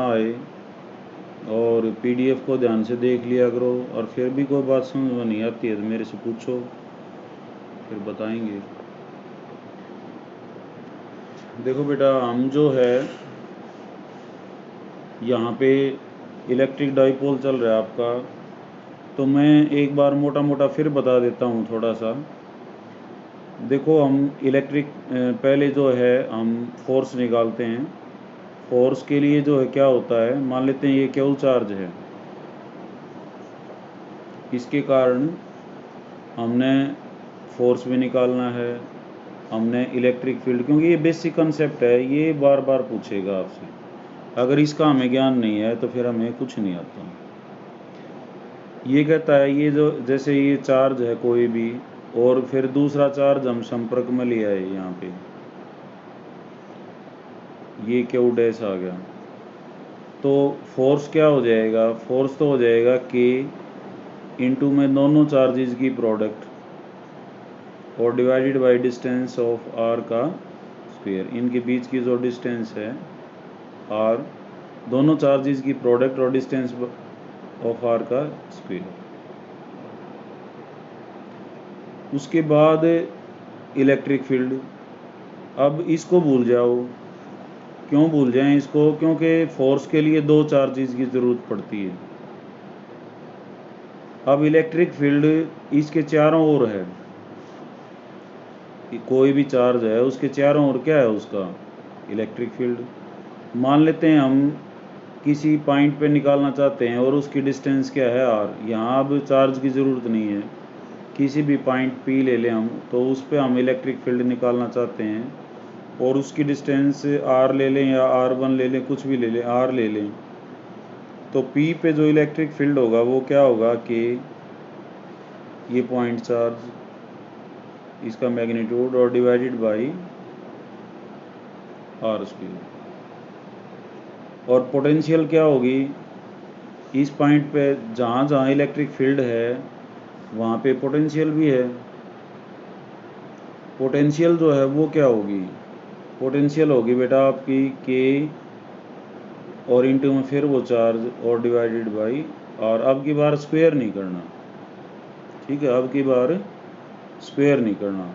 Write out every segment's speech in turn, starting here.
ना आए और पीडीएफ को ध्यान से देख लिया करो, और फिर भी कोई बात समझ में नहीं आती है तो मेरे से पूछो, फिर बताएंगे। देखो बेटा, हम जो है यहाँ पे इलेक्ट्रिक डाइपोल चल रहा है आपका, तो मैं एक बार मोटा मोटा फिर बता देता हूँ थोड़ा सा। देखो, हम इलेक्ट्रिक पहले जो है हम फोर्स निकालते हैं। फोर्स के लिए जो है क्या होता है, मान लेते हैं ये क्यू चार्ज है, इसके कारण हमने फोर्स भी निकालना है, हमने इलेक्ट्रिक फील्ड, क्योंकि ये बेसिक कंसेप्ट है, ये बार बार पूछेगा आपसे। अगर इसका हमें ज्ञान नहीं है तो फिर हमें कुछ नहीं आता। ये कहता है ये जो जैसे ये चार्ज है कोई भी, और फिर दूसरा चार्ज हम संपर्क में ले आए, यहाँ पे ये क्यू डैश आ गया, तो फोर्स क्या हो जाएगा, फोर्स तो हो जाएगा के इंटू में दोनों चार्जेस की प्रोडक्ट और divided by distance of r का स्क्वायर। इनके बीच की जो डिस्टेंस है आर, दोनों चार्जेस की प्रोडक्ट और डिस्टेंस ऑफ आर का स्क्वायर। उसके बाद इलेक्ट्रिक फील्ड। अब इसको भूल जाओ। क्यों भूल जाएं इसको, क्योंकि फोर्स के लिए दो चार्जेस की ज़रूरत पड़ती है। अब इलेक्ट्रिक फील्ड इसके चारों ओर है, कोई भी चार्ज है उसके चारों ओर क्या है उसका इलेक्ट्रिक फील्ड। मान लेते हैं हम किसी पॉइंट पे निकालना चाहते हैं और उसकी डिस्टेंस क्या है आर। यहाँ अब चार्ज की ज़रूरत नहीं है, किसी भी पॉइंट पी ले लें हम, तो उस पर हम इलेक्ट्रिक फील्ड निकालना चाहते हैं और उसकी डिस्टेंस आर ले लें या R1 ले लें, कुछ भी ले लें, आर ले लें, तो पी पे जो इलेक्ट्रिक फील्ड होगा वो क्या होगा कि ये पॉइंट चार्ज, इसका मैग्नीट्यूड और डिवाइडेड बाई आर स्क्वायर। और पोटेंशियल क्या होगी, इस पॉइंट पे जहाँ जहाँ इलेक्ट्रिक फील्ड है वहाँ पे पोटेंशियल भी है। पोटेंशियल जो है वो क्या होगी, पोटेंशियल होगी बेटा आपकी के और इंटू में फिर वो चार्ज और डिवाइडेड बाई और अब की बार स्क्वायर नहीं करना, ठीक है, अब की बार स्क्वायर नहीं करना।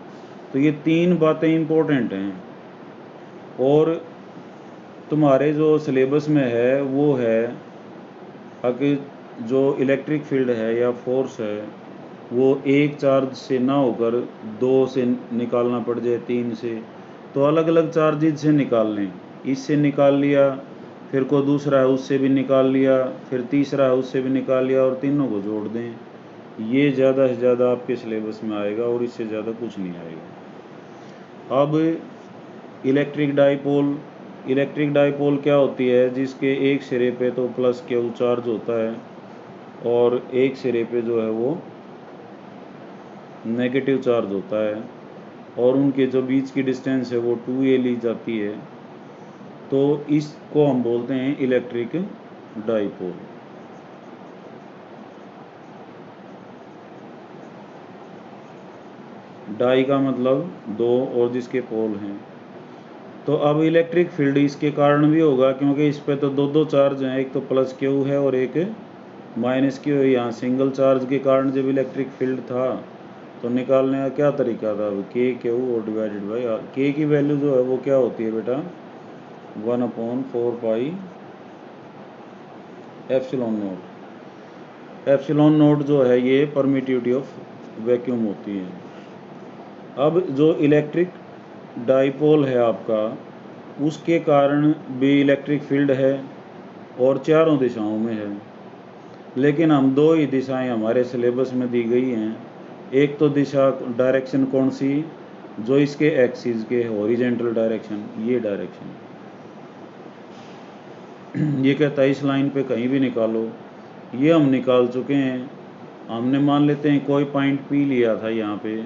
तो ये तीन बातें इम्पोर्टेंट हैं, और तुम्हारे जो सिलेबस में है वो है अगर जो इलेक्ट्रिक फील्ड है या फोर्स है वो एक चार्ज से ना होकर दो से निकालना पड़ जाए, तीन से, तो अलग अलग चार्जेज से निकाल लें। इससे निकाल लिया, फिर को दूसरा है उससे भी निकाल लिया, फिर तीसरा है उससे भी निकाल लिया, और तीनों को जोड़ दें। ये ज़्यादा से ज़्यादा आपके सिलेबस में आएगा और इससे ज़्यादा कुछ नहीं आएगा। अब इलेक्ट्रिक डाइपोल। इलेक्ट्रिक डाइपोल क्या होती है, जिसके एक सिरे पे तो प्लस क्यू चार्ज होता है और एक सिरे पे जो है वो नेगेटिव चार्ज होता है, और उनके जो बीच की डिस्टेंस है वो 2a ली जाती है, तो इसको हम बोलते हैं इलेक्ट्रिक डाइपोल। डाई का मतलब दो और जिसके पोल हैं। तो अब इलेक्ट्रिक फील्ड इसके कारण भी होगा, क्योंकि इस पे तो दो दो चार्ज हैं, एक तो प्लस क्यू है और एक माइनस क्यू है। यहाँ सिंगल चार्ज के कारण जब इलेक्ट्रिक फील्ड था तो निकालने का क्या तरीका था, अब के क्यू और डिवाइडेड बाई आर। के की वैल्यू जो है वो क्या होती है बेटा, 1/4 pi epsilon note. Epsilon note जो है ये परमिटिविटी ऑफ वैक्यूम होती है। अब जो इलेक्ट्रिक डाइपोल है आपका, उसके कारण भी इलेक्ट्रिक फील्ड है और चारों दिशाओं में है, लेकिन हम दो ही दिशाएं हमारे सिलेबस में दी गई हैं। एक तो दिशा डायरेक्शन कौन सी, जो इसके एक्सिस के हॉरिजेंटल डायरेक्शन, ये डायरेक्शन। ये कहता है इस लाइन पे कहीं भी निकालो, ये हम निकाल चुके हैं। हमने मान लेते हैं कोई पॉइंट पी लिया था यहाँ पे,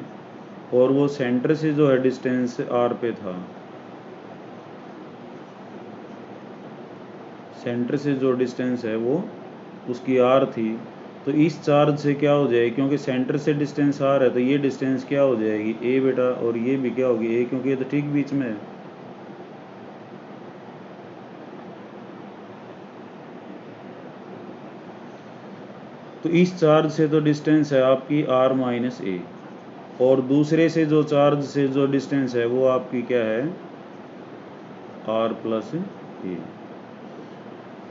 और वो सेंटर से जो है डिस्टेंस आर पे था, सेंटर से जो डिस्टेंस है वो उसकी आर थी, तो इस चार्ज से क्या हो जाएगी, क्योंकि सेंटर से डिस्टेंस आर है तो ये डिस्टेंस क्या हो जाएगी ए बेटा, और ये भी क्या होगी ए, क्योंकि ये तो ठीक बीच में है। तो इस चार्ज से तो डिस्टेंस है आपकी r माइनस ए, और दूसरे से जो चार्ज से जो डिस्टेंस है वो आपकी क्या है r प्लस ए।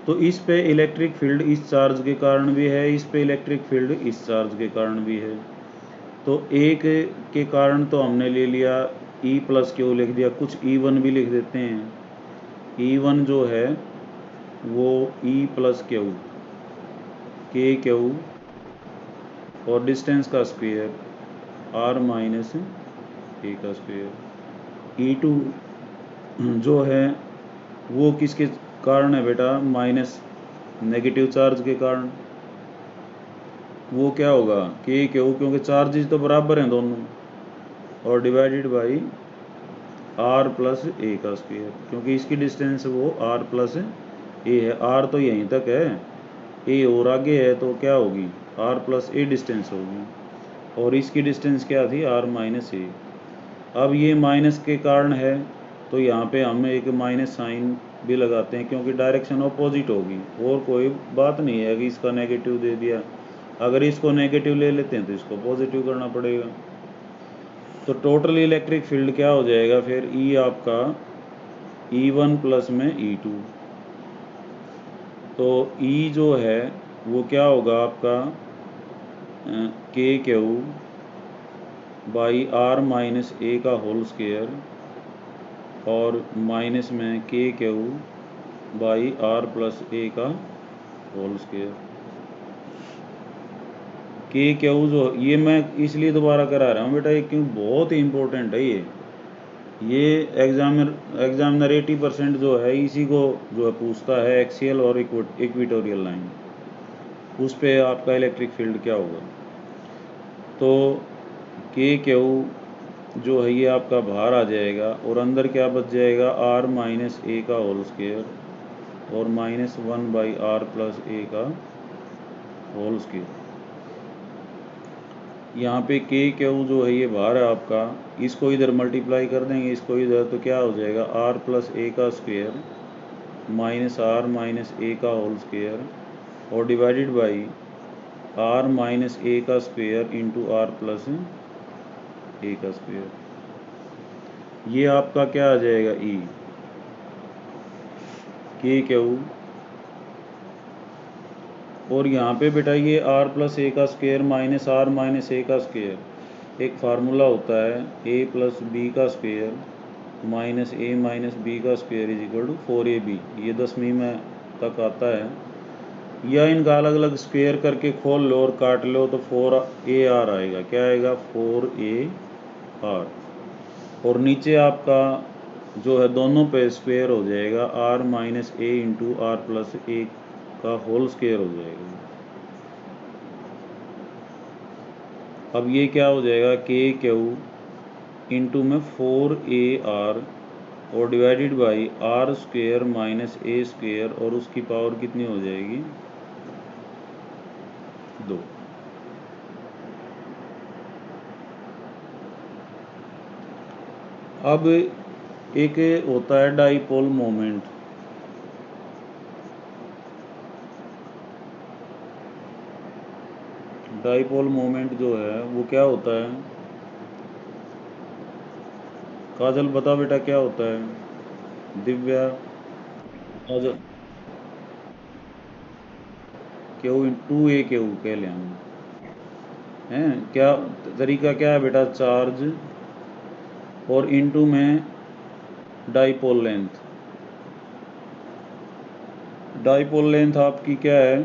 तो इस पे इलेक्ट्रिक फील्ड इस चार्ज के कारण भी है, इस पे इलेक्ट्रिक फील्ड इस चार्ज के कारण भी है। तो एक के कारण तो हमने ले लिया E प्लस क्यू लिख दिया, कुछ E1 भी लिख देते हैं। E1 जो है वो E प्लस क्यू के क्यू और डिस्टेंस का स्क्वायर r माइनस ए का स्क्वायर। E2 जो है वो किसके कारण है बेटा, माइनस नेगेटिव चार्ज के कारण। वो क्या होगा के क्यू, क्योंकि चार्जेस तो बराबर हैं दोनों, और divided by r plus a का स्क्वायर, क्योंकि इसकी डिस्टेंस वो r प्लस ए है। r तो यहीं तक है, ए और आगे है, तो क्या होगी r प्लस ए डिस्टेंस होगी, और इसकी डिस्टेंस क्या थी r माइनस ए। अब ये माइनस के कारण है तो यहाँ पे हम एक माइनस साइन भी लगाते हैं, क्योंकि डायरेक्शन अपोजिट होगी, और कोई बात नहीं है कि इसका नेगेटिव दे दिया। अगर इसको नेगेटिव ले लेते हैं तो इसको पॉजिटिव करना पड़ेगा। तो टोटल इलेक्ट्रिक फील्ड क्या हो जाएगा फिर, E आपका E1 प्लस में E2। तो E जो है वो क्या होगा आपका के Q by r minus a का होल स्क्वायर, और माइनस में के Q by r plus a का होल स्क्वायर। के क्यू जो, ये मैं इसलिए दोबारा करा रहा हूँ बेटा, ये क्यों बहुत ही इम्पोर्टेंट है ये एग्जामिनर 80% जो है इसी को जो है पूछता है, एक्सियल और इक्वेटोरियल लाइन, उस पे आपका इलेक्ट्रिक फील्ड क्या होगा। तो के क्यू जो है ये आपका बाहर आ जाएगा, और अंदर क्या बच जाएगा r माइनस ए का होल स्क्वायर और minus 1 by r plus a का होल स्क्वायर। यहाँ पे के क्यू जो है ये बाहर है आपका, इसको इधर मल्टीप्लाई कर देंगे, इसको इधर, तो क्या हो जाएगा r प्लस ए का square minus r minus a का होल स्क्वायर, और divided by r minus a का square into r plus a का स्क्वायर। ये आपका क्या आ जाएगा E के क्यू, और यहाँ पे बेटा ये r प्लस ए का square minus r minus a का स्क्वायर, एक फार्मूला होता है a प्लस बी का square minus a minus b का square is equal to 4ab। ये 10वीं में तक आता है, या इनका अलग अलग स्क्वायर करके खोल लो और काट लो तो 4ar आएगा। क्या आएगा 4ar, और नीचे आपका जो है दोनों पे स्क्वायर हो जाएगा r minus A into r plus a का होल स्क्वायर हो जाएगा। अब ये क्या हो जाएगा के क्यू इंटू में 4ar और divided by r square minus A square, और उसकी पावर कितनी हो जाएगी 2। अब एक होता है डाइपोल मोमेंट। डाइपोल मोमेंट जो है वो क्या होता है, काजल बता बेटा क्या होता है, दिव्या, काजल, क्यू 2a क्यू कह लें हम, हैं क्या तरीका क्या है बेटा, चार्ज और इनटू में डाइपोल लेंथ। डाइपोल लेंथ आपकी क्या है,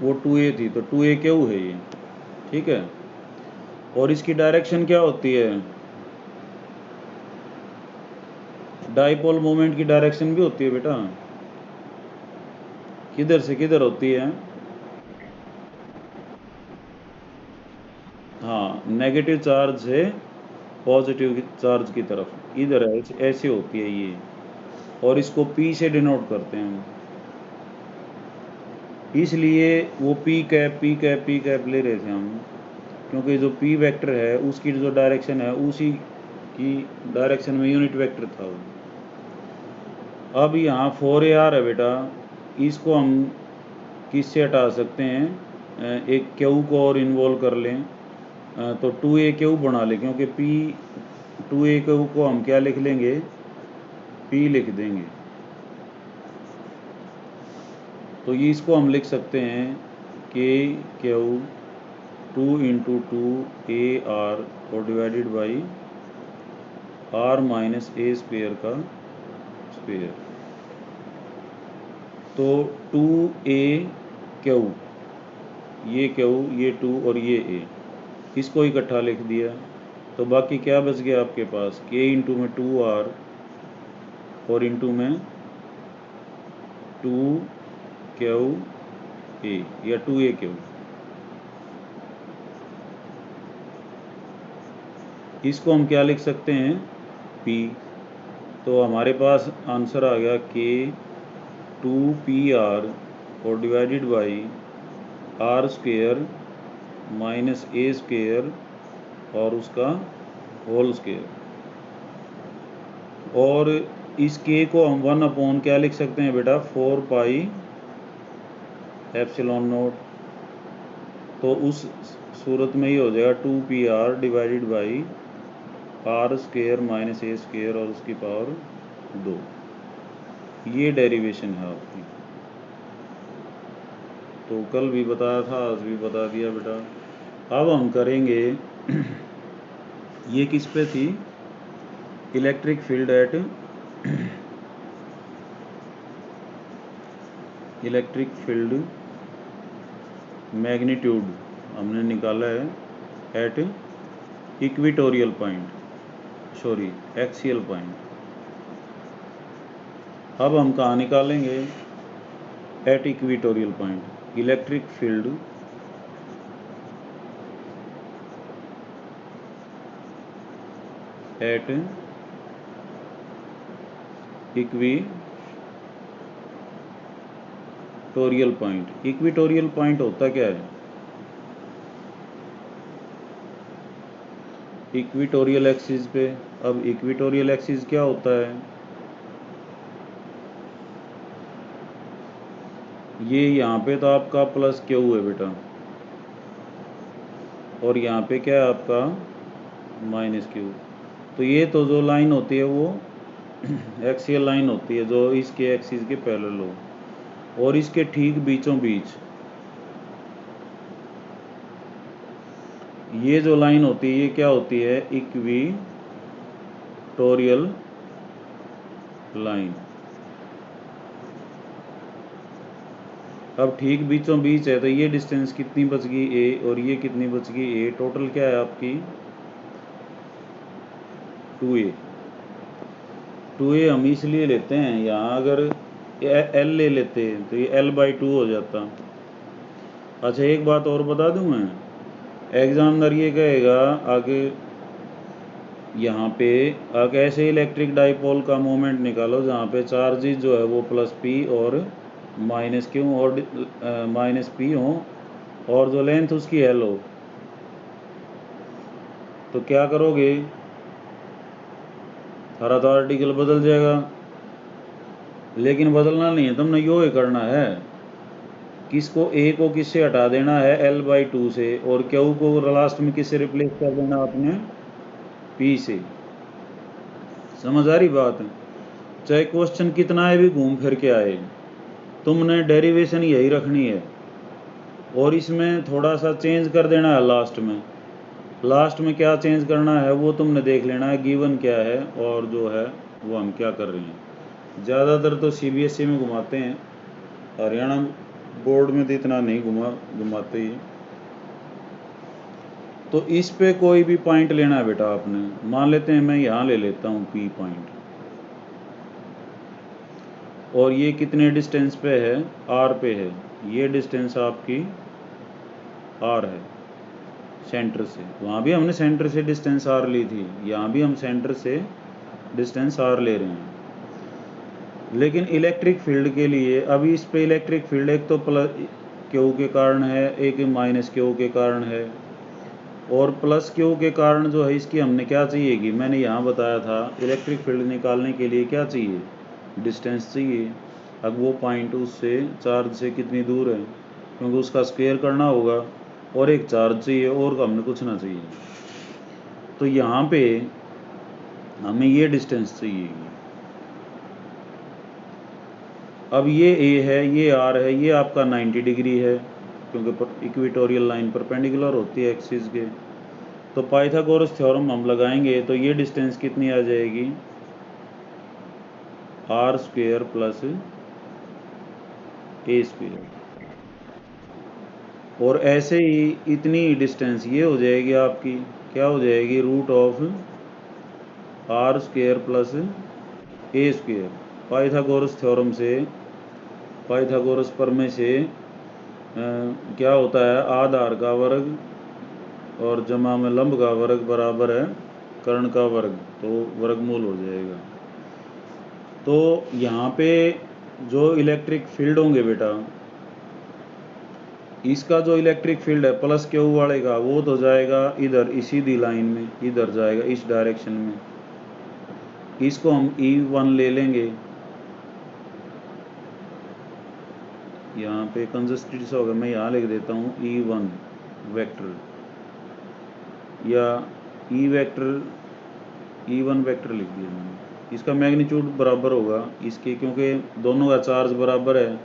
वो 2a थी, तो 2a क्यू है ये, ठीक है। और इसकी डायरेक्शन क्या होती है, डाइपोल मोमेंट की डायरेक्शन भी होती है बेटा, किधर से किधर होती है, हाँ नेगेटिव चार्ज से पॉजिटिव चार्ज की तरफ, इधर है, ऐसे होती है ये, और इसको P से डिनोट करते हैं, इसलिए वो पी कैप ले रहे थे हम, क्योंकि जो P वेक्टर है उसकी जो डायरेक्शन है उसी की डायरेक्शन में यूनिट वेक्टर था वो। अब यहाँ 4AR है बेटा, इसको हम किससे हटा सकते हैं, एक क्यू को और इन्वॉल्व कर लें, तो 2AQ बना लें, क्योंकि P 2AQ को हम क्या लिख लेंगे, P लिख देंगे। तो ये इसको हम लिख सकते हैं KQ 2 × 2AR और divided by R - A square का स्क्वेयर। तो 2AQ, ये Q, ये 2 और ये A, इसको इकट्ठा लिख दिया। तो बाकी क्या बच गया आपके पास, K इंटू में 2R और इंटू में 2QA या 2AQ। इसको हम क्या लिख सकते हैं, P। तो हमारे पास आंसर आ गया K 2PR और divided by R square minus A square और उसका होल स्क्वेयर। और इस K को हम 1/, क्या लिख सकते हैं बेटा, 4πε0। तो उस सूरत में ही हो जाएगा 2PR divided by R square minus A square और उसकी पावर 2। ये डेरिवेशन है आपकी। तो कल भी बताया था, आज भी बता दिया बेटा। अब हम करेंगे ये किस पे थी, electric field eight electric field magnitude हमने निकाला है at equatorial point, sorry axial point. अब हम कहाँ निकालेंगे, at equatorial point. Electric field at equatorial point. Equatorial point होता क्या है, इक्वेटोरियल एक्सिस पे। अब इक्वेटोरियल एक्सिस क्या होता है, ये यहाँ पे तो आपका प्लस Q है बेटा, और यहाँ पे क्या है आपका माइनस Q। तो ये तो जो लाइन होती है वो एक्सियल लाइन होती है, जो इसके एक्सिस के पैरेलल हो, और इसके ठीक बीचों बीच ये जो लाइन होती है, ये क्या होती है, इक्वेटोरियल लाइन। अब ठीक बीचों बीच है, तो ये डिस्टेंस कितनी बच गई A, और ये कितनी बच गई A, टोटल क्या है आपकी 2A। 2A हम इसलिए लेते हैं, यहाँ अगर L ले लेते हैं तो ये L/2 हो जाता। अच्छा एक बात और बता दूं मैं, एग्जामिनर ये कहेगा आगे, यहाँ पे आगे ऐसे इलेक्ट्रिक डाइपोल का मोमेंट निकालो जहाँ पे चार्जेस जो है वो +P और -Q और -P हो, और जो लेंथ उसकी L हो। तो क्या करोगे, हरा तो आर्टिकल बदल जाएगा, लेकिन बदलना नहीं है, तुमने यो ही करना है, किसको A को किससे हटा देना है, L/2 से, और Q को लास्ट में किससे रिप्लेस कर देना आपने, P से। समझ आ रही बात, चाहे क्वेश्चन कितना है भी घूम फिर के आए, तुमने डेरिवेशन यही रखनी है, और इसमें थोड़ा सा चेंज कर देना है लास्ट में। लास्ट में क्या चेंज करना है वो तुमने देख लेना है, गिवन क्या है और जो है वो हम क्या कर रहे हैं। ज़्यादातर तो CBSE में घुमाते हैं, हरियाणा बोर्ड में तो इतना नहीं घुमाते ही। तो इस पे कोई भी पॉइंट लेना है बेटा आपने, मान लेते हैं मैं यहाँ ले लेता हूँ P पॉइंट, और ये कितने डिस्टेंस पे है, R पे है। ये डिस्टेंस आपकी R है सेंटर से, वहाँ भी हमने सेंटर से डिस्टेंस R ली थी, यहाँ भी हम सेंटर से डिस्टेंस R ले रहे हैं। लेकिन इलेक्ट्रिक फील्ड के लिए अभी इस पे इलेक्ट्रिक फील्ड एक तो +Q के कारण है, एक -Q के कारण है, और +Q के कारण जो है इसकी हमने क्या चाहिए कि मैंने यहाँ बताया था, इलेक्ट्रिक फील्ड निकालने के लिए क्या चाहिए, डिस्टेंस चाहिए। अब वो पॉइंट उससे चार्ज से कितनी दूर है, क्योंकि उसका स्क्वायर करना होगा, और एक चार्ज चाहिए और हमने कुछ ना चाहिए। तो यहाँ पे हमें ये डिस्टेंस चाहिए। अब ये ए है, ये आर है, ये आपका 90 डिग्री है, क्योंकि इक्वेटोरियल लाइन परपेंडिकुलर होती है एक्सिस के। तो पाइथागोरस थ्योरम हम लगाएंगे तो ये डिस्टेंस कितनी आ जाएगी, r square plus a square. और ऐसे ही इतनी डिस्टेंस ये हो जाएगी आपकी, क्या हो जाएगी, root of r square plus a square. Pythagoras theorem से, पाइथागोरस प्रमेय से क्या होता है, आधार का वर्ग और जमा में लंब का वर्ग बराबर है कर्ण का वर्ग, तो वर्गमूल हो जाएगा। तो यहाँ पे जो इलेक्ट्रिक फील्ड होंगे बेटा, इसका जो इलेक्ट्रिक फील्ड है प्लस क्यू वाले का, वो तो जाएगा इधर इस सीधी लाइन में, इधर जाएगा इस डायरेक्शन में। इसको हम E1 ले लेंगे, यहाँ पे कंजस्टेड सा होगा, मैं यहाँ लिख देता हूँ E1 वेक्टर, या E वेक्टर, E1 वेक्टर लिख दिया मैंने। इसका मैग्नीट्यूड बराबर होगा इसके, क्योंकि दोनों का चार्ज बराबर है,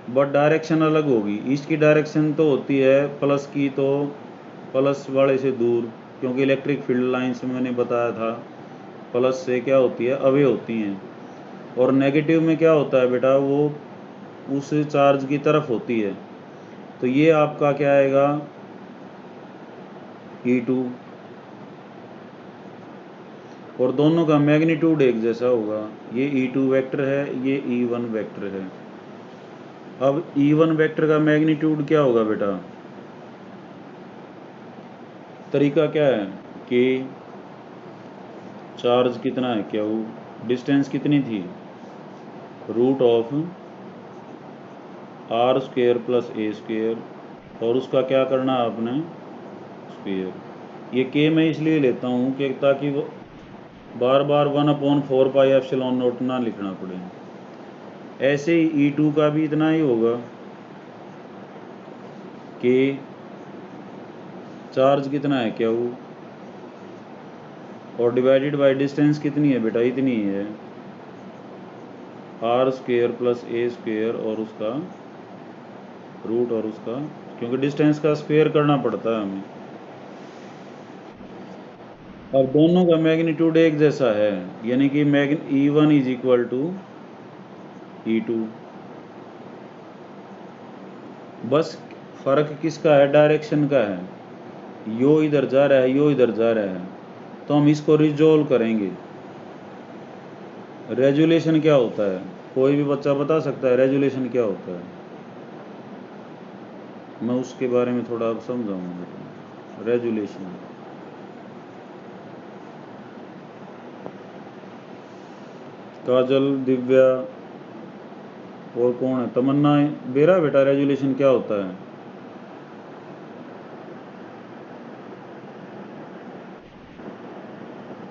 बट डायरेक्शन अलग होगी। इसकी डायरेक्शन तो होती है प्लस की, तो प्लस वाले से दूर, क्योंकि इलेक्ट्रिक फील्ड लाइंस में मैंने बताया था प्लस से क्या होती है, अवे होती हैं, और नेगेटिव में क्या होता है बेटा, वो उस चार्ज की तरफ होती है। तो ये आपका क्या आएगा, E2, और दोनों का मैग्नीट्यूड एक जैसा होगा। ये E2 वेक्टर है, ये E1 वेक्टर है। अब E1 वेक्टर का मैग्नीट्यूड क्या होगा बेटा, तरीका क्या है कि चार्ज कितना है क्या, वो डिस्टेंस कितनी थी, root of r square plus a square, और उसका क्या करना है आपने, स्क्वेयर। ये के मैं इसलिए लेता हूँ कि ताकि वो बार बार 1/4πε0 ना लिखना पड़े। ऐसे ही E2 का भी इतना ही होगा कि चार्ज कितना है क्या वो, और डिवाइडेड बाय डिस्टेंस कितनी है बेटा, इतनी ही है, r square plus a square, और उसका रूट, और उसका, क्योंकि डिस्टेंस का स्क्वेयर करना पड़ता है हमें। अब दोनों का मैग्नीट्यूड एक जैसा है, यानी कि E1 is equal to E2। बस फर्क किसका है, डायरेक्शन का है, यो इधर जा रहा है, यो इधर जा रहा है। तो हम इसको रिजोल्व करेंगे। रेजुलेशन क्या होता है, कोई भी बच्चा बता सकता है रेजुलेशन क्या होता है, मैं उसके बारे में थोड़ा अब समझाऊंगा। रेजुलेशन, काजल, दिव्या, और कौन है, तमन्ना, बेरा बेटा रेजुलेशन क्या होता है,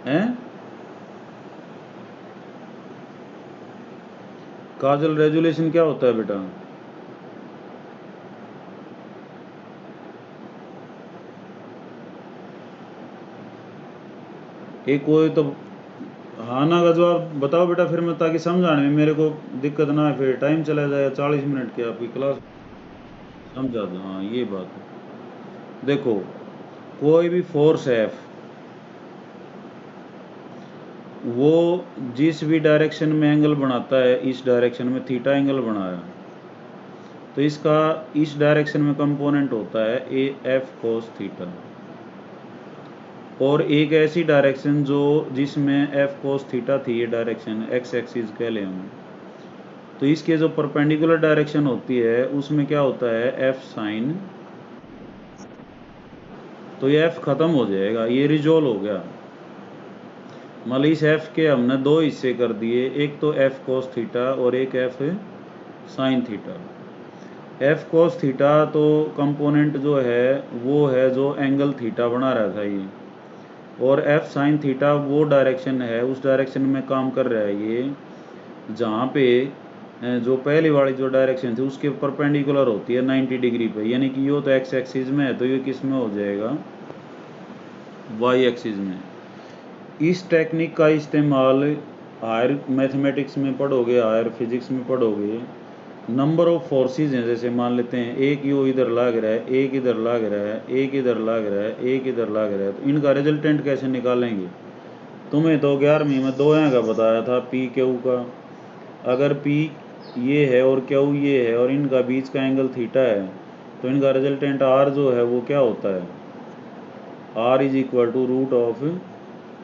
हैं? काजल, रेजुलेशन क्या होता है बेटा, एक कोई तो हाँ ना का जवाब बताओ बेटा, फिर मैं ताकि समझाने में मेरे को दिक्कत ना है, फिर टाइम चला जाए 40 मिनट की आपकी क्लास, समझा दो। हाँ ये बात है, देखो कोई भी फोर्स F, वो जिस भी डायरेक्शन में एंगल बनाता है, इस डायरेक्शन में थीटा एंगल बनाया, तो इसका इस डायरेक्शन में कंपोनेंट होता है AF cos थीटा, और एक ऐसी डायरेक्शन जो जिसमें F cos थीटा थी, ये डायरेक्शन x एक्सिस कह लें हम, तो इसके जो परपेंडिकुलर डायरेक्शन होती है उसमें क्या होता है, F साइन, तो ये F खत्म हो जाएगा, ये रिजोल्व हो गया। मान ली इस F के हमने दो हिस्से कर दिए, एक तो F cos थीटा और एक F sine theta. F cos theta तो कंपोनेंट जो है वो है जो एंगल थीटा बना रहा था ये, और F साइन थीटा वो डायरेक्शन है, उस डायरेक्शन में काम कर रहा है ये, जहाँ पे जो पहली वाली जो डायरेक्शन थी उसके परपेंडिकुलर होती है 90 डिग्री पे, यानी कि ये तो एक्स एक्सिस में है, तो ये किस में हो जाएगा, वाई एक्सिस में। इस टेक्निक का इस्तेमाल हायर मैथमेटिक्स में पढ़ोगे, हायर फिजिक्स में पढ़ोगे। नंबर ऑफ फोर्सेस हैं, जैसे मान लेते हैं एक यो इधर लाग रहा है, एक इधर लाग रहा है, एक इधर लाग रहा है, एक इधर लाग रहा है, तो इनका रिजल्टेंट कैसे निकालेंगे। तुम्हें तो 11वीं में दो यहाँ का बताया था पी क्यू का। अगर पी ये है और क्यू ये है और इनका बीच का एंगल थीटा है, तो इनका रिजल्टेंट आर जो है वो क्या होता है, r is equal to root of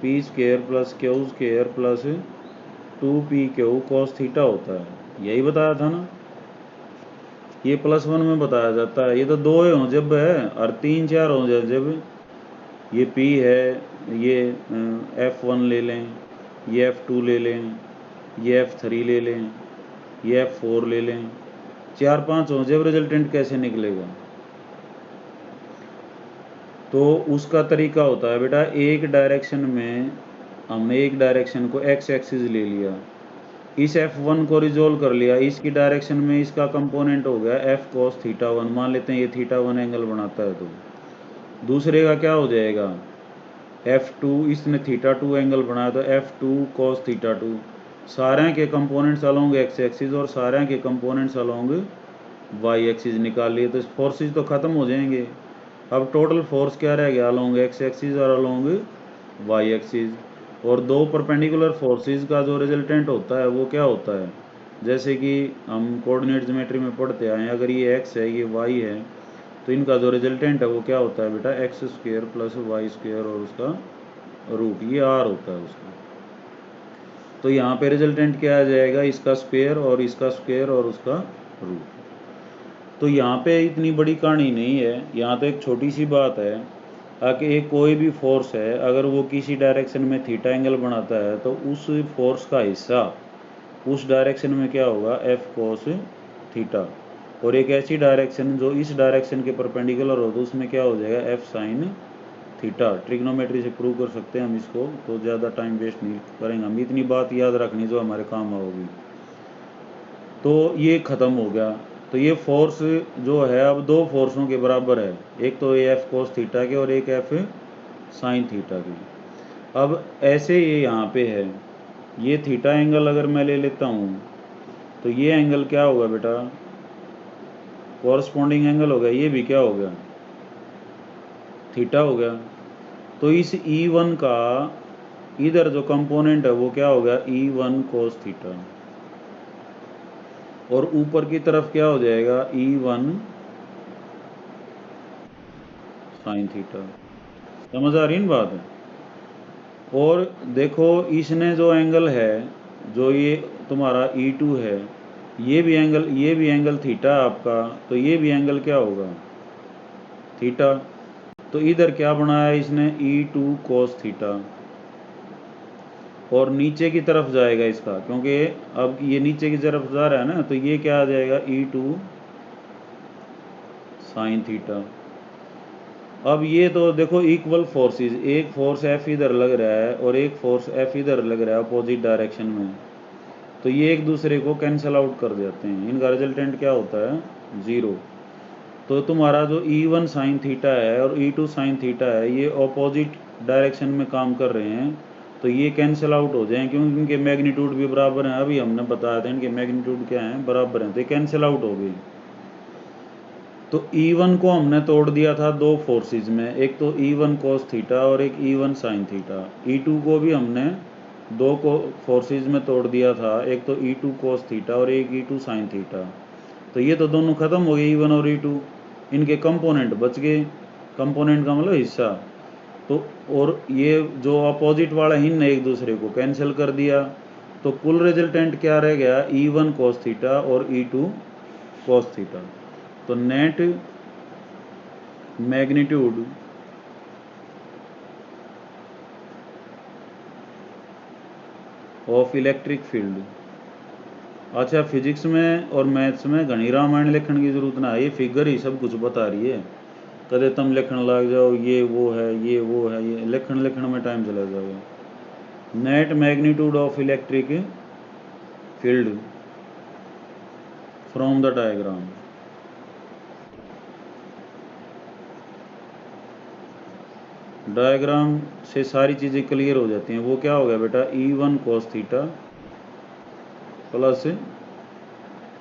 p square plus q square plus 2p q cos theta होता है। यही बताया था ना, ये +1 में बताया जाता है। ये तो दो हों जब है, और 3 4 हो जाए जब। ये p है, ये f1 ले लें, ये f2 ले लें, ये f3 ले लें, ये f4 ले लें, 4 5 हो जब रिजल्टेंट कैसे निकलेगा। तो उसका तरीका होता है बेटा, एक डायरेक्शन में हमने एक डायरेक्शन को x एक्सिस ले लिया, इस f1 को रिजोल्व कर लिया, इसकी डायरेक्शन में इसका कंपोनेंट हो गया f cos थीटा 1, मान लेते हैं ये थीटा 1 एंगल बनाता है। तो दूसरे का क्या हो जाएगा, f2, इसने थीटा 2 एंगल बनाया तो f2 cos थीटा 2। सारे के कंपोनेंट्स अलोंग x एक्सिस और सारे के कंपोनेंट्स अलोंग y एक्सिस निकाल लिए, तो फोर्सेज तो ख़त्म हो जाएंगे। अब टोटल फोर्स क्या रह गया, अलोंग x एक्सिस और अलोंग y एक्सिस। और दो परपेंडिकुलर फोर्सेस का जो रिजल्टेंट होता है वो क्या होता है, जैसे कि हम कोऑर्डिनेट ज्योमेट्री में पढ़ते आए हैं, अगर ये x है ये y है, तो इनका जो रिजल्टेंट है वो क्या होता है बेटा, x square plus y square और उसका रूट, ये r होता है उसका। तो यहाँ पे रिजल्टेंट क्या आ जाएगा, इसका स्क्वेयर और इसका स्क्वेयर और उसका रूट। तो यहाँ पे इतनी बड़ी कहानी नहीं है, यहाँ तो एक छोटी सी बात है कि एक कोई भी फोर्स है अगर वो किसी डायरेक्शन में थीटा एंगल बनाता है, तो उस फोर्स का हिस्सा उस डायरेक्शन में क्या होगा, एफ कोस थीटा। और एक ऐसी डायरेक्शन जो इस डायरेक्शन के परपेंडिकुलर हो, तो उसमें क्या हो जाएगा, एफ साइन थीटा। ट्रिग्नोमेट्री से प्रूव कर सकते हैं हम इसको, तो ज़्यादा टाइम वेस्ट नहीं करेंगे हम, इतनी बात याद रखनी जो हमारे काम आओगी। तो ये ख़त्म हो गया। तो ये फोर्स जो है अब दो फोर्सों के बराबर है, एक तो ये एफ कोस थीटा के और एक एफ साइन थीटा की। अब ऐसे ये यहाँ पे है, ये थीटा एंगल अगर मैं ले लेता हूँ, तो ये एंगल क्या होगा बेटा, कॉरस्पॉन्डिंग एंगल हो गया, ये भी क्या हो गया, थीटा हो गया। तो इस E1 का इधर जो कंपोनेंट है वो क्या हो गया, E1 cos थीटा, और ऊपर की तरफ क्या हो जाएगा, E1 साइन थीटा। समझ आ रही है बात। और देखो इसने जो एंगल है, जो ये तुम्हारा E2 है, ये भी एंगल थीटा आपका, तो ये भी एंगल क्या होगा, थीटा। तो इधर क्या बनाया इसने, E2 cos थीटा, और नीचे की तरफ जाएगा इसका, क्योंकि अब ये नीचे की तरफ जा रहा है ना, तो ये क्या आ जाएगा, E2 साइन थीटा। अब ये तो देखो इक्वल फोर्सेस, एक फोर्स F इधर लग रहा है और एक फोर्स F इधर लग रहा है अपोजिट डायरेक्शन में, तो ये एक दूसरे को कैंसिल आउट कर देते हैं, इनका रिजल्टेंट क्या होता है, 0। तो तुम्हारा जो E1 साइन थीटा है और E2 साइन थीटा है, ये अपोजिट डायरेक्शन में काम कर रहे हैं, तो ये कैंसिल आउट हो जाएं, क्योंकि इनके मैग्नीट्यूड भी बराबर हैं। अभी हमने बताया था इनके मैग्नीट्यूड क्या हैं, बराबर हैं, तो ये कैंसिल आउट हो गई। तो E1 को हमने तोड़ दिया था दो फोर्सेस में, एक तो E1 cos थीटा और एक E1 साइन थीटा। E2 को भी हमने दो को फोर्सेस में तोड़ दिया था, एक तो E2 cos थीटा और एक E2 साइन थीटा। तो ये तो दोनों खत्म हो गए, E1 और E2, इनके कंपोनेंट बच गए, कंपोनेंट का मतलब हिस्सा। तो और ये जो अपोजिट वाला इनने एक दूसरे को कैंसिल कर दिया, तो कुल रिजल्टेंट क्या रह गया, E1 cos थीटा और E2 cos थीटा। तो net magnitude of electric field. अच्छा, फिजिक्स में और मैथ्स में घनी रामायण लिखने की जरूरत ना है, ये फिगर ही सब कुछ बता रही है। कदे तुम लिखने लग जाओ ये वो है ये वो है, ये लिखने में टाइम चला जाएगा। Net magnitude of electric field from the diagram. Diagram से सारी चीज़ें क्लियर हो जाती हैं। वो क्या हो गया बेटा, E1 cos theta plus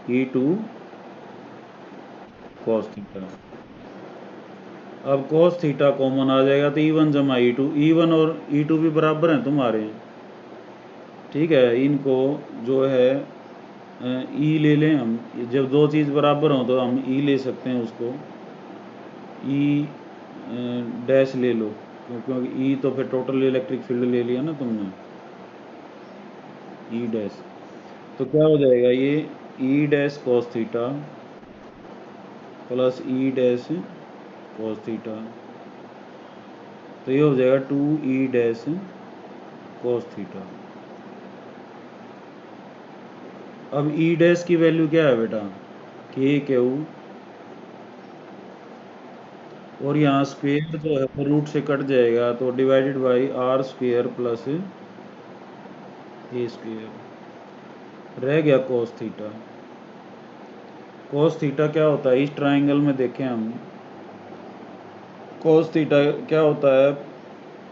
E2 cos theta. अब cos थीटा कॉमन आ जाएगा तो E1 जमा E2, E1 और E2 भी बराबर हैं तुम्हारे, ठीक है। इनको जो है ई ले लें हम, जब दो चीज़ बराबर हों तो हम ई ले सकते हैं उसको, ई डैश ले लो, क्योंकि ई तो फिर टोटल इलेक्ट्रिक फील्ड ले लिया ना तुमने, ई डैश। तो क्या हो जाएगा ये, ई डैश कॉस थीटा प्लस ई डैश कॉस थीटा, तो ये हो जाएगा 2 ई डैश कॉस थीटा। अब ई डैश की वैल्यू क्या है बेटा, के क्यू, और यहाँ स्क्वेयर जो है रूट से कट जाएगा तो divided by r square plus a square, रह गया कोस थीटा। कोस थीटा क्या होता है, इस ट्राइंगल में देखें हम, कोस थीटा क्या होता है,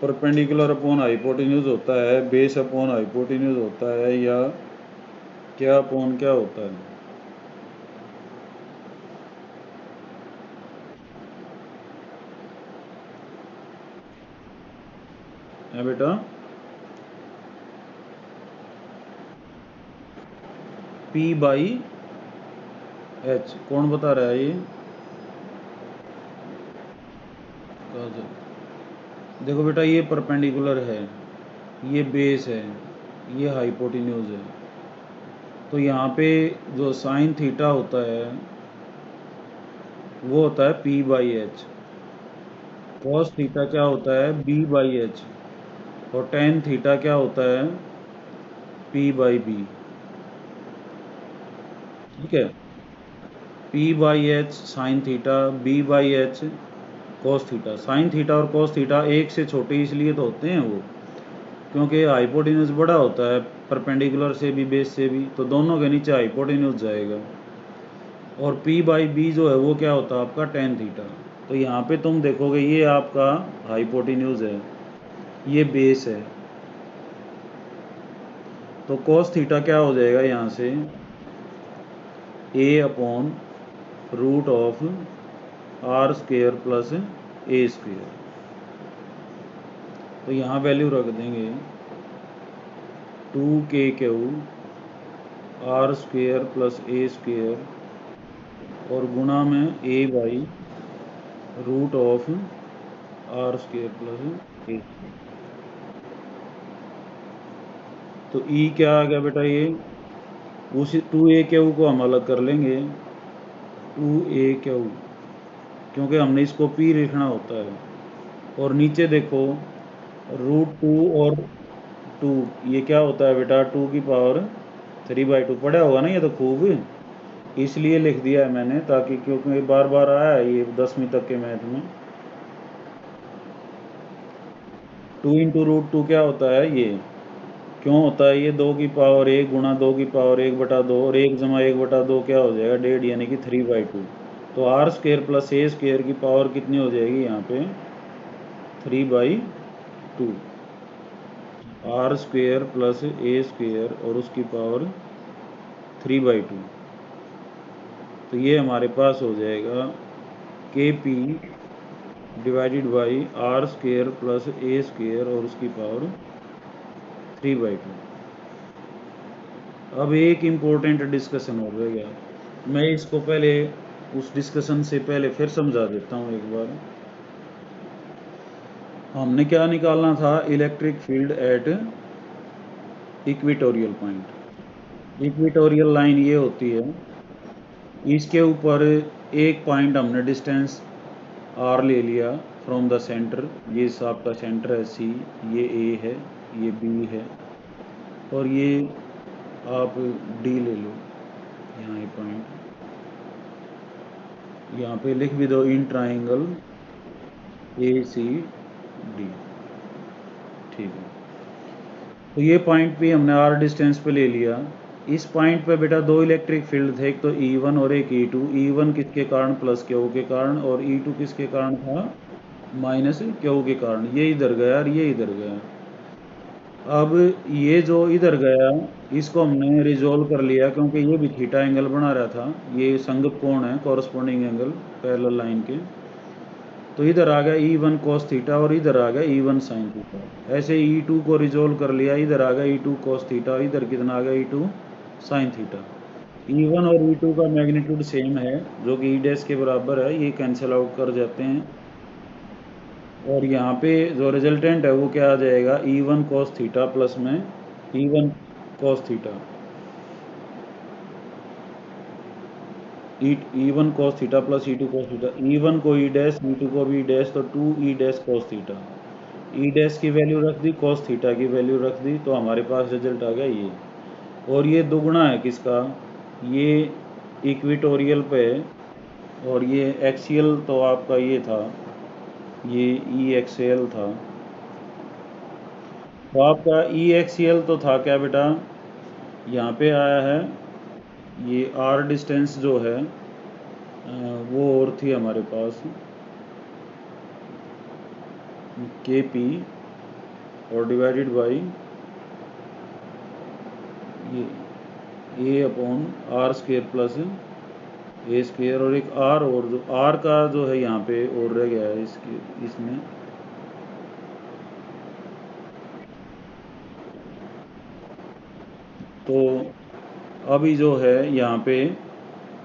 परपेंडिकुलर अपॉन हाइपोटेन्यूज होता है, बेस अपॉन हाइपोटेन्यूज होता है, या क्या अपॉन क्या होता है बेटा, पी बाई एच। कौन बता रहा है ये, देखो बेटा ये परपेंडिकुलर है, ये बेस है, ये हाइपोटेन्यूज है, तो यहाँ पे जो साइन थीटा होता है वो होता है p by h, cos theta क्या होता है बी बाई एच, और टेन थीटा क्या होता है पी बाई बी, ठीक है। P by h sine theta, b by h cos theta. Sine theta और कॉस थीटा एक से छोटे इसलिए तो होते हैं वो, क्योंकि हाइपोटेन्यूज बड़ा होता है परपेंडिकुलर से भी बेस से भी, तो दोनों के नीचे हाइपोटेन्यूज जाएगा। और पी बाई बी जो है वो क्या होता है आपका टेन थीटा। तो यहाँ पे तुम देखोगे ये आपका हाइपोटेन्यूज है, ये बेस है, तो कॉस थीटा क्या हो जाएगा यहाँ से, a upon root of r square plus a square. तो यहाँ वैल्यू रख देंगे 2k Q r square plus a square, और गुणा में a by root of r square plus a. तो ई क्या आ गया बेटा, ये उसी 2a क्यू को हम अलग कर लेंगे, 2a क्यू, क्योंकि हमने इसको p लिखना होता है। और नीचे देखो रूट 2 और 2, ये क्या होता है बेटा 2 की पावर 3/2, पढ़ा होगा ना ये तो खूब, इसलिए लिख दिया है मैंने, ताकि क्योंकि बार बार आया है ये 10वीं तक के मैथ में। 2 इंटू रूट 2 क्या होता है ये, क्यों होता है ये 2 की पावर 1 गुणा 2 की पावर 1/2, और 1 जमा 1/2 क्या हो जाएगा 1.5, यानी कि 3/2। तो r square plus a square की पावर कितनी हो जाएगी यहाँ पे 3/2, r square plus a square और उसकी पावर 3/2। तो ये हमारे पास हो जाएगा के p divided by r square plus a square और उसकी पावर 3/2। अब एक इम्पोर्टेंट डिस्कशन हो गया, मैं इसको पहले उस डिस्कशन से पहले फिर समझा देता हूँ एक बार। हमने क्या निकालना था, electric field at equatorial point. Equatorial line ये होती है, इसके ऊपर एक पॉइंट हमने डिस्टेंस आर ले लिया फ्रॉम द सेंटर, ये आपका सेंटर है सी, ये ए है, ये बी है, और ये आप डी ले लो, यहाँ ये पॉइंट यहाँ पे लिख भी दो, in triangle A C D, ठीक है। तो ये पॉइंट भी हमने आर डिस्टेंस पे ले लिया, इस पॉइंट पे बेटा दो इलेक्ट्रिक फील्ड थे, एक तो E1 और एक E2। E1 किसके कारण, प्लस क्यू के कारण, और E2 किसके कारण था, माइनस क्यू के कारण। ये इधर गया और ये इधर गया। अब ये जो इधर गया इसको हमने रिजोल्व कर लिया, क्योंकि ये भी थीटा एंगल बना रहा था, ये संगत कोण है, कॉरस्पॉन्डिंग एंगल पैरेलल लाइन के। तो इधर आ गया E1 cos थीटा और इधर आ गया E1 sin थीटा। ऐसे E2 को रिजोल्व कर लिया, इधर आ गया E2 cos थीटा, इधर कितना आ गया E2 sin थीटा। E1 और E2 का मैग्नीट्यूड सेम है, जो कि E डैश के बराबर है, ये कैंसिल आउट कर जाते हैं। और यहाँ पे जो रिजल्टेंट है वो क्या आ जाएगा, E1 cos थीटा प्लस में E1 cos theta, E1 cos theta plus E2 cos theta. E1 को E डैश, E2 को भी E डैश, तो 2 E dash cos theta. E dash की वैल्यू रख दी, cos थीटा की वैल्यू रख दी, तो हमारे पास रिजल्ट आ गया ये। और ये दुगुना है किसका, ये इक्वेटोरियल पे, और ये एक्सियल तो आपका ये था, ये ई एक्सियल था। तो आपका ई एक्सियल तो था क्या बेटा, यहाँ पे आया है ये आर डिस्टेंस जो है वो और थी हमारे पास के पी, और डिवाइडेड बाई ये a upon r square plus a square, और एक आर, और जो आर का जो है यहाँ पे और रह गया है इसके इसमें। तो अभी जो है यहाँ पे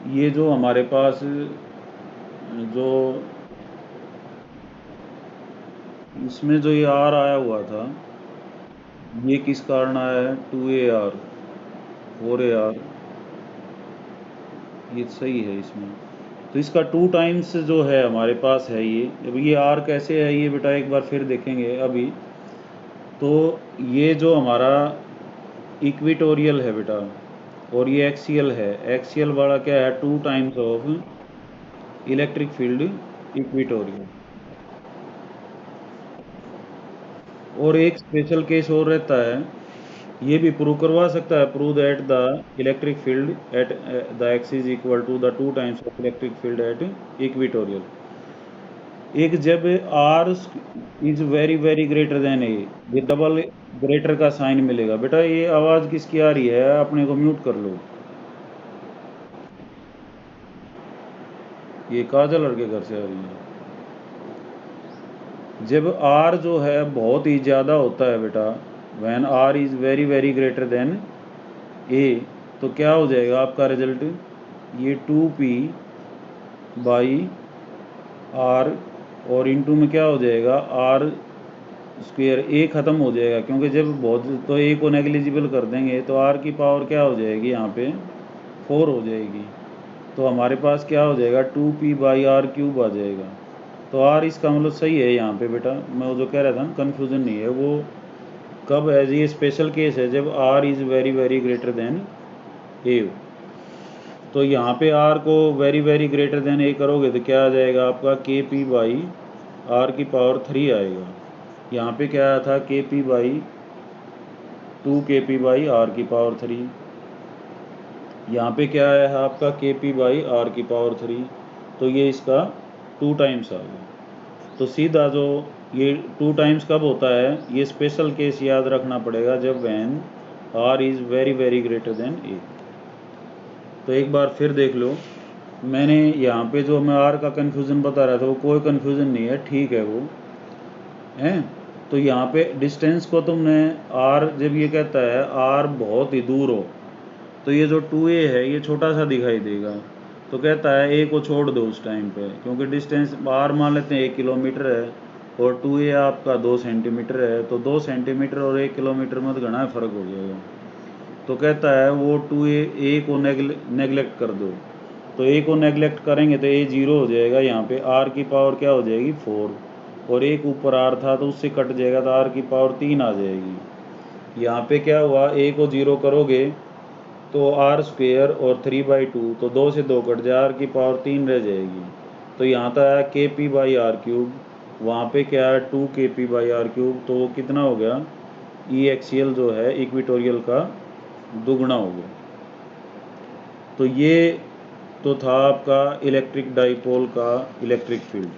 ये जो हमारे पास जो इसमें जो ये आर आया हुआ था, ये किस कारण आया है, 2AR 4AR, ये सही है इसमें। तो इसका 2 टाइम्स जो है हमारे पास है ये। अब ये आर कैसे है ये बेटा एक बार फिर देखेंगे अभी। तो ये जो हमारा इक्वेटोरियल है बेटा, और ये एक्सियल है, एक्सियल वाला क्या है, 2 times of electric field equatorial. और एक स्पेशल केस और रहता है, ये भी प्रूव करवा सकता है, prove that the electric field at the axis equal to the 2 times of electric field at equatorial. एक जब r is very very greater than a, ये डबल ग्रेटर का साइन मिलेगा। बेटा ये आवाज़ किसकी आ रही है, अपने को म्यूट कर लो। ये काजल लड़के घर से आ रही है। जब आर जो है बहुत ही ज़्यादा होता है बेटा, when r is very very greater than a, तो क्या हो जाएगा आपका रिजल्ट, ये 2p बाई आर, और इनटू में क्या हो जाएगा आर स्क्वेयर, ए ख़त्म हो जाएगा, क्योंकि जब बहुत तो ए को नेग्लिजिबल कर देंगे तो आर की पावर क्या हो जाएगी, यहाँ पे 4 हो जाएगी। तो हमारे पास क्या हो जाएगा, 2p बाई आर क्यूब आ जाएगा। तो आर इसका मतलब सही है यहाँ पे बेटा, मैं वो जो कह रहा था ना कन्फ्यूज़न नहीं है वो। कब है ये स्पेशल केस है, जब r is very very greater than a. तो यहाँ पे आर को very very greater than a करोगे तो क्या आ जाएगा आपका, के पी बाई आर की पावर 3 आएगा। यहाँ पे क्या आया था, K P by 2 KP by r की पावर 3। यहाँ पे क्या आया है आपका, के पी बाई आर की पावर 3। तो ये इसका 2 टाइम्स आ गया। तो सीधा जो ये 2 टाइम्स कब होता है, ये स्पेशल केस याद रखना पड़ेगा, जब when r is very very greater than a. तो एक बार फिर देख लो, मैंने यहाँ पे जो मैं आर का कन्फ्यूज़न बता रहा था वो कोई कन्फ्यूज़न नहीं है, ठीक है वो है। तो यहाँ पे डिस्टेंस को तुमने आर, जब ये कहता है आर बहुत ही दूर हो, तो ये जो 2a है ये छोटा सा दिखाई देगा। तो कहता है ए को छोड़ दो उस टाइम पे, क्योंकि डिस्टेंस आर मान लेते हैं 1 किलोमीटर है, और 2a आपका 2 सेंटीमीटर है, तो 2 सेंटीमीटर और 1 किलोमीटर में तो घना फ़र्क हो जाएगा। तो कहता है वो 2a को नेगलेक्ट कर दो। तो ए को नेगलेक्ट करेंगे तो ए 0 हो जाएगा, यहाँ पे आर की पावर क्या हो जाएगी 4, और एक ऊपर आर था तो उससे कट जाएगा तो आर की पावर 3 आ जाएगी। यहाँ पे क्या हुआ, ए को 0 करोगे तो आर स्क्वेयर और 3/2, तो 2 से 2 कट जाए, आर की पावर 3 रह जाएगी। तो यहाँ तक आया के पी बाई आर क्यूब, वहाँ पे क्या है 2 KP बाई आर क्यूब, तो कितना हो गया, ई एक्सियल जो है इक्वेटोरियल का दुगना हो गया। तो ये तो था आपका इलेक्ट्रिक डाइपोल का इलेक्ट्रिक फील्ड,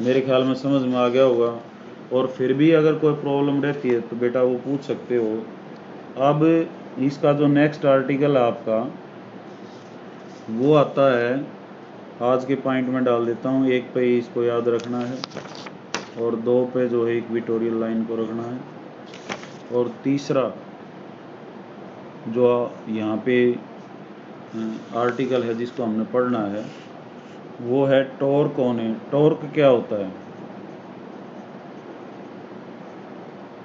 मेरे ख्याल में समझ में आ गया होगा। और फिर भी अगर कोई प्रॉब्लम रहती है तो बेटा वो पूछ सकते हो। अब इसका जो नेक्स्ट आर्टिकल है आपका वो आता है, आज के पॉइंट में डाल देता हूँ, 1 पे इसको याद रखना है और 2 पे जो है इक्वेटोरियल लाइन को रखना है, और तीसरा जो यहाँ पे आर्टिकल है जिसको हमने पढ़ना है वो है टॉर्क ऑन ए। टॉर्क क्या होता है?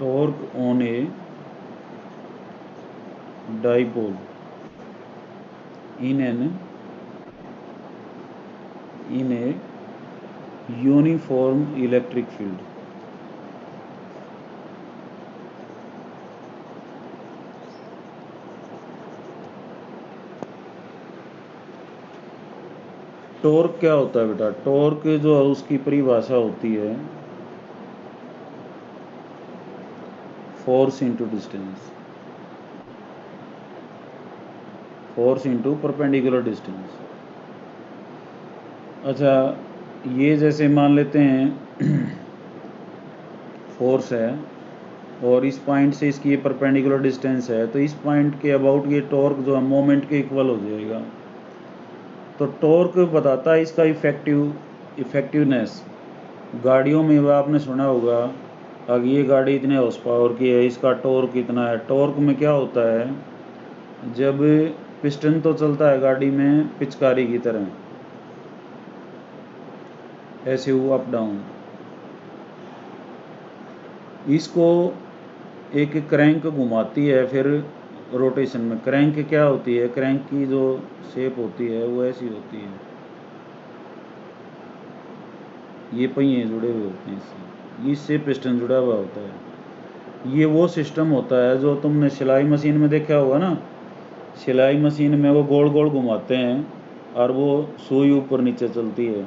Torque on a dipole in a uniform electric field। Torque क्या होता है बेटा? टॉर्क जो है उसकी परिभाषा होती है force into distance, force into perpendicular distance. अच्छा, ये जैसे मान लेते हैं फोर्स है और इस पॉइंट से इसकी ये परपेंडिकुलर डिस्टेंस है, तो इस पॉइंट के अबाउट ये टॉर्क जो है मोमेंट के इक्वल हो जाएगा। तो टॉर्क बताता है इसका इफेक्टिवनेस। गाड़ियों में वो आपने सुना होगा, अगर ये गाड़ी इतने हॉर्स पावर की है, इसका टॉर्क इतना है। टॉर्क में क्या होता है, जब पिस्टन तो चलता है गाड़ी में पिचकारी की तरह, ऐसे वो अप डाउन, इसको एक क्रैंक घुमाती है फिर रोटेशन में। क्रैंक क्या होती है? क्रैंक की जो शेप होती है वो ऐसी होती है, ये पहिए जुड़े हुए होते हैं इससे पिस्टन जुड़ा हुआ होता है। ये वो सिस्टम होता है जो तुमने सिलाई मशीन में देखा होगा ना, सिलाई मशीन में वो गोल गोल घुमाते हैं और वो सुई ऊपर नीचे चलती है।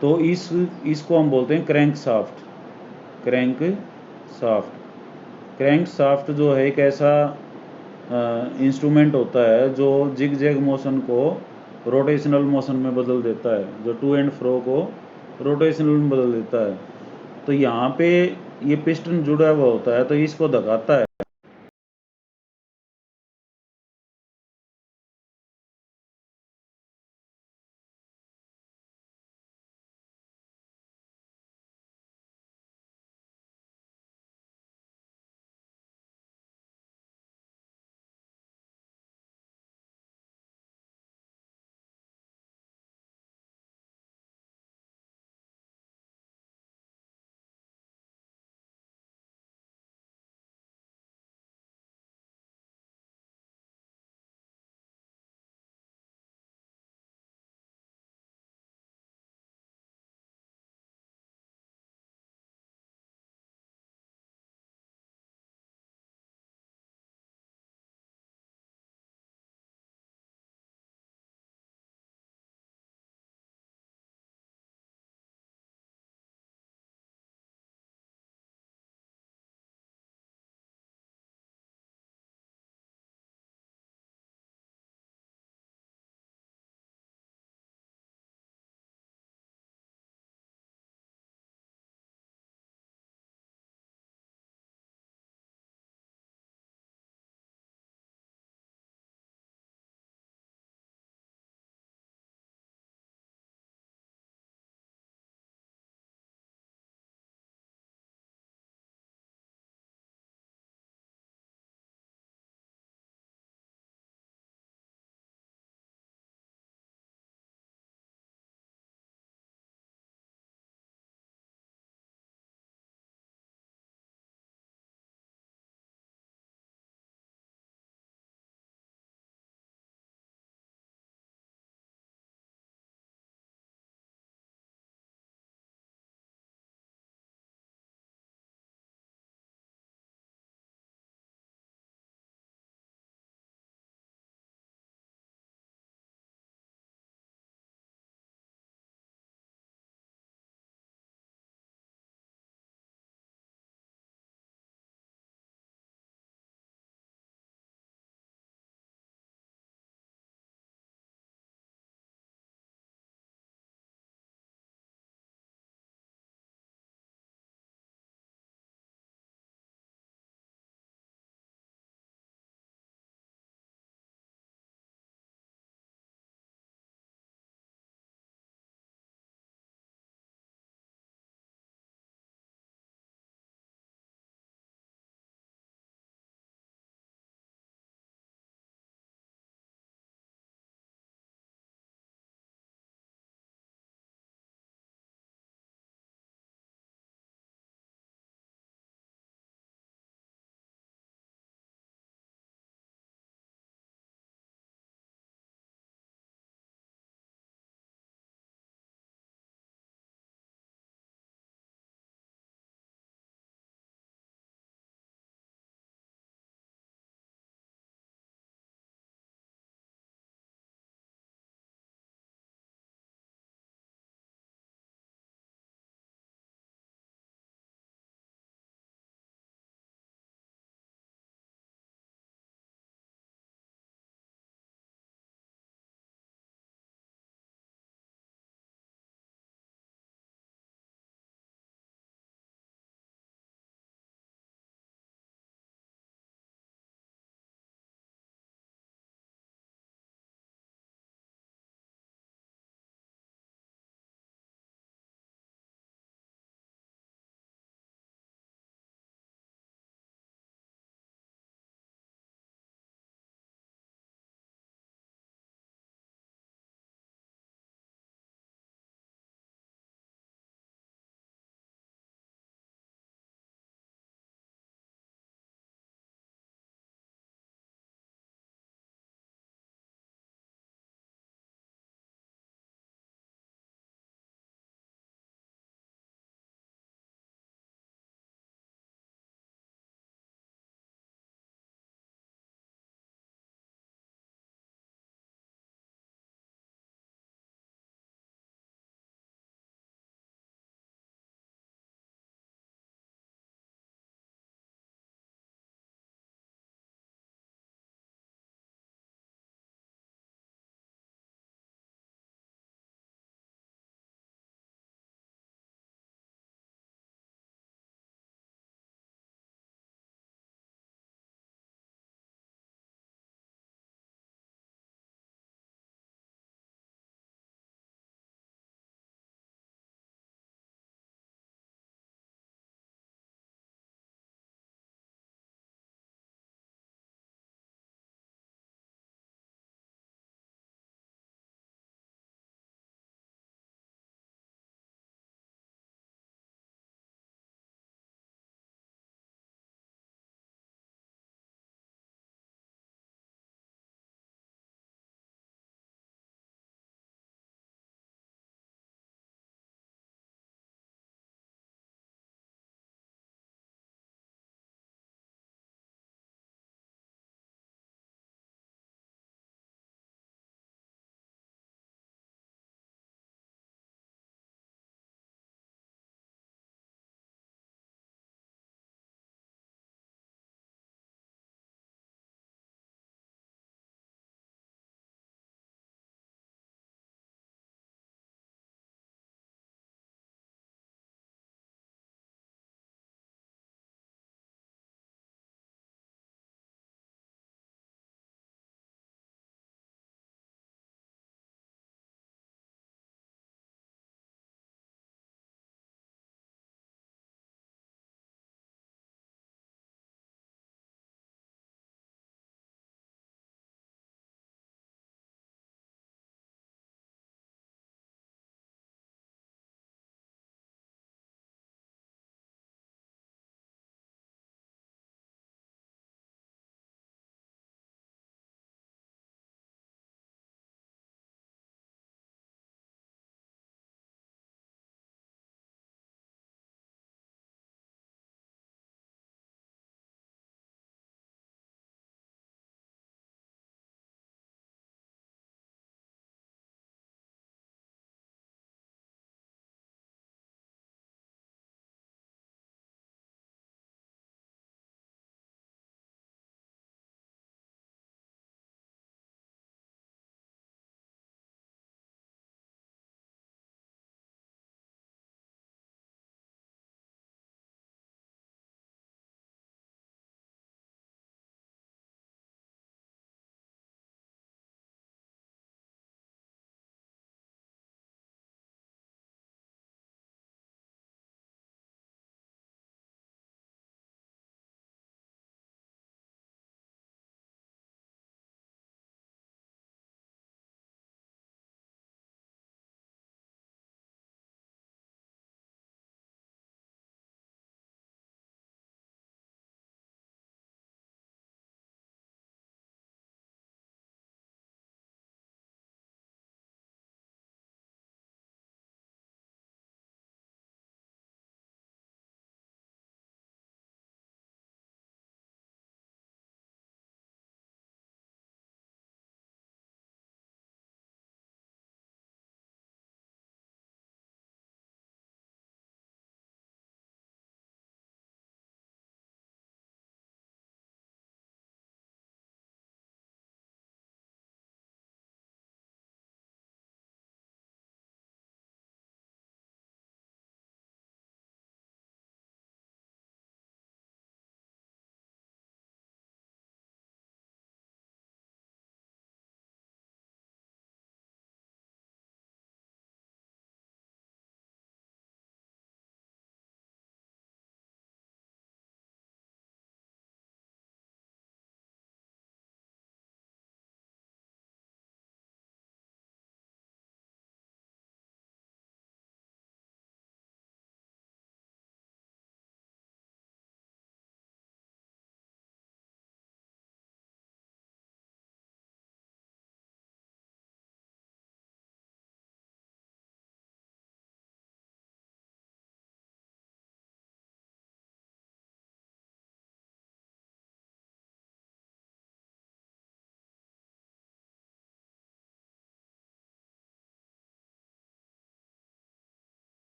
तो इसको हम बोलते हैं crank soft. Crank soft, crank soft जो है एक ऐसा इंस्ट्रूमेंट होता है जो जिग जैग मोशन को रोटेशनल मोशन में बदल देता है, जो टू एंड फ्रो को रोटेशनल में बदल देता है। तो यहाँ पे ये पिस्टन जुड़ा हुआ होता है तो इसको धकाता है।